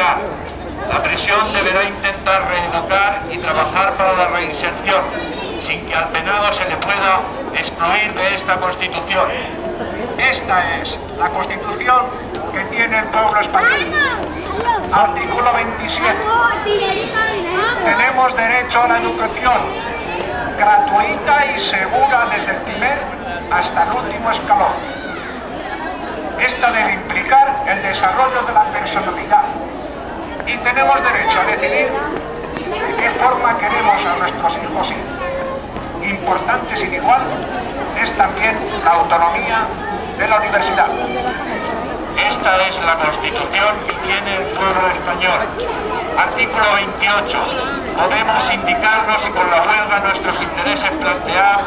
educar. La prisión deberá intentar reeducar y trabajar para la reinserción, sin que al penado se le pueda excluir de esta Constitución. Esta es la Constitución que tiene el pueblo español. Artículo 27. Tenemos derecho a la educación gratuita y segura desde el primer hasta el último escalón. Esta debe implicar el desarrollo de la personalidad. Y tenemos derecho a decidir de qué forma queremos a nuestros hijos ir. Importante sin igual es también la autonomía de la universidad. Esta es la Constitución que tiene el pueblo español. Artículo 28. Podemos indicarnos y con la huelga nuestros intereses plantear,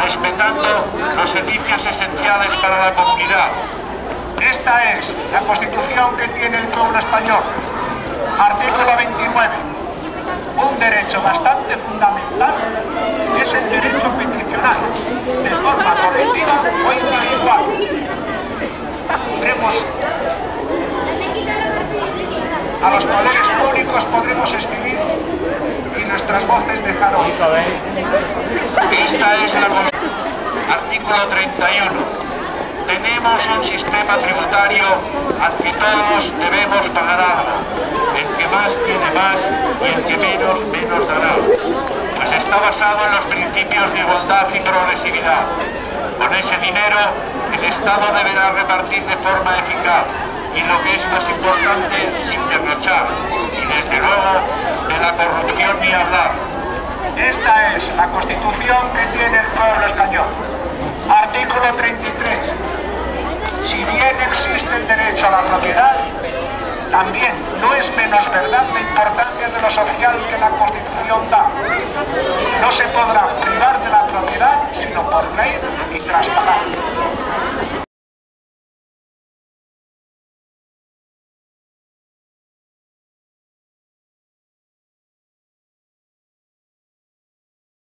respetando los servicios esenciales para la comunidad. Esta es la Constitución que tiene el pueblo español. Artículo 29. Un derecho bastante fundamental es el derecho peticional, de forma colectiva o individual. A los poderes públicos podremos escribir y nuestras voces dejar oír. Esta es la Artículo 31. Tenemos un sistema tributario al que todos debemos pagar algo. El que más tiene más y el que menos, menos dará. Pues está basado en los principios de igualdad y progresividad. Con ese dinero, el Estado deberá repartir de forma eficaz y lo que es más importante, sin derrochar. Y desde luego, de la corrupción ni hablar. Esta es la Constitución que tiene el pueblo español. Artículo 33. Si bien existe el derecho a la propiedad, también no es menos verdad la importancia de lo social que la Constitución da. No se podrá privar de la propiedad sino por ley y tras pagar.